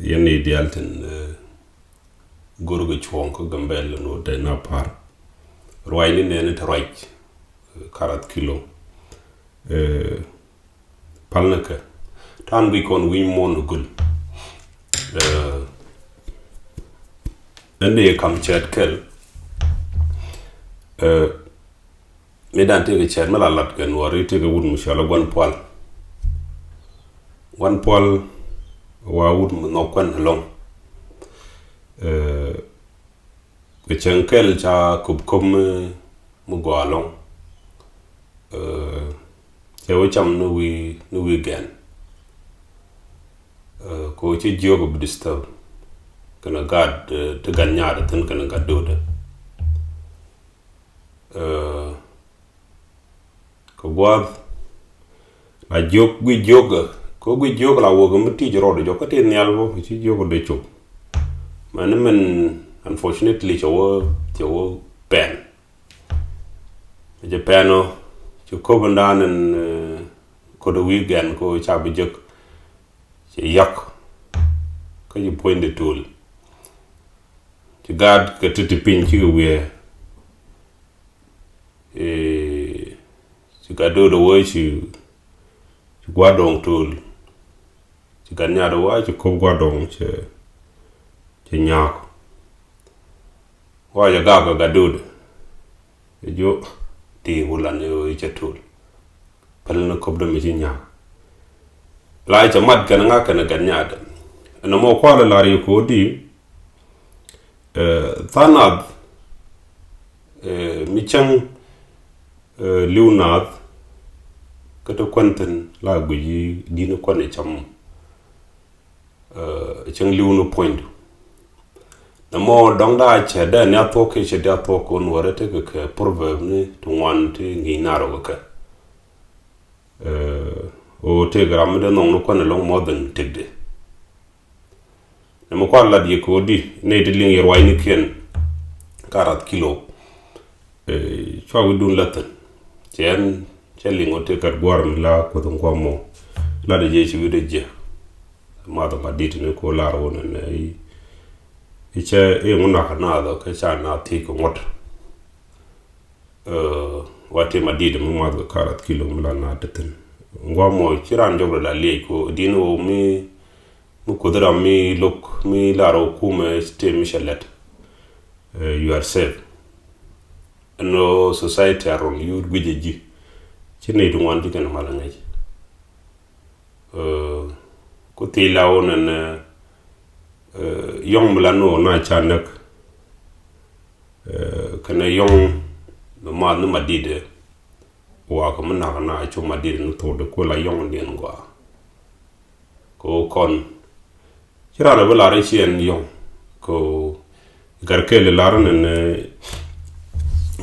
yen ideal ten gorgo chwon ko gambel no de na par roi ni ne te roi karat kilo palnaka tan bi kon wi mon gul ende kam chat kel medan te ke chat mala lat gan wari te ke wud mushala gon pol wa wud no kwan long ke kel cha kum mu go along che wo cham no wi gan ko che jogo disturb kana gad te ganyada tan kana gadoda ko gwa la jog gwi joga ko gwi joga la woga muti joro do ko te nyalbo ci jogo de chop man unfortunately cho pen je peno ci ko bandan ko do weekend ko chabi jek ci yak ko you point the tool ci gad ke titi pin ci we ci gado do wo ci guadong tool ci ganya do wa ci ko guadong ci nyak wa ya ga gado jo ti wulan yo ci tool pal na ko do mi ci nyak la ci mat kan nga kan ganya da no mo ko la ri ko di thanad mi chang liunad kato kwanten la guji dina kwane cham chang liunu point na mo dongda che da na to ke che da to ko no rete ke proverb ni to wan te ngi naro ka o te gram de no kwane long modern tegde na mo kwala di ko di ne de ling yerwai ni ken 40 kilo chwa widun latan chen lingo te kat gwarm la ko ton ko mo la de je ci wide je ma do ma dit ne ko la ro ne i che e ngona kana do ke cha na ti ko mot wate ma dit mu ma do 40 kilo mu la na deten ngwa mo ci ran jogro la le ko dino mi mu ko dara mi lok mi la ro kuma ste michelet you are safe no society aron you gwejeji chine du wan dikan mala ngai ko tila onan yong mlano na chanak kana yong ma no madide wa ko mana na cho madide no to de ko la yong den gwa ko kon kira la bala rechien yong ko garkele laran ne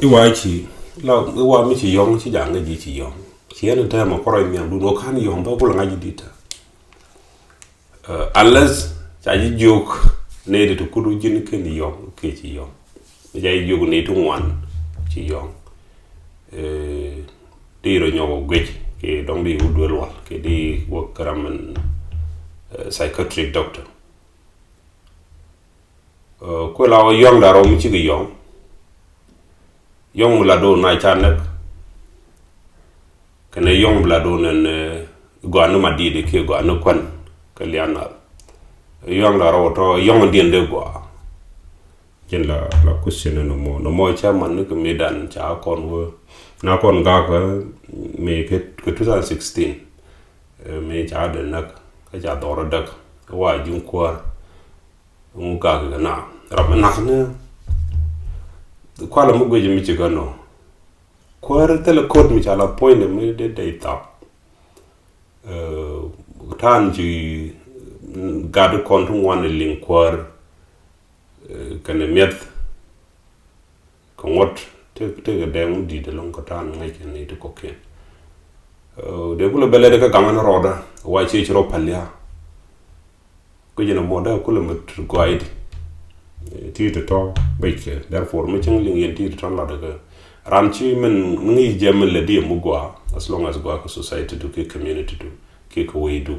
iwachi la wa mi ci yong ci janga ji ci yong ci yana ta ma koroy mi du no kan yong ba ko la ngaji dita alles ca ji jog ne de to kudu jin ken yong ke ci yong jay jog ne to wan ci yong diro nyogo gwej ke dong di wudwel wal ke di wo karaman psychiatric doctor ko la yong da ro mi ci yong yong la do na chanek kana yong la do nen gwana madide ke gwana kwan kaliana yong la ro to yong dien de gwa jen la question no mo cha man ke medan cha kon wo na kon ga ka me ke 2016 me cha de nak ka cha doro dak wa jun kwa mu ga na rab nak ne kwala mu gweje mi ci gano kwar tele code mi chala point mi de data tan ji gadu kontu wan link kwar kana met ko ngot te de mu di de lon ko tan ngai ken ni to ko ken de bulo bele de ka gamana roda wa ci ro palya ko jena moda ko le mut guide ti to beke therefore me chang ling yen ti to la de ranchi men ngi jemel le di mu gwa as long as gwa ko society to ke community to ke ko we do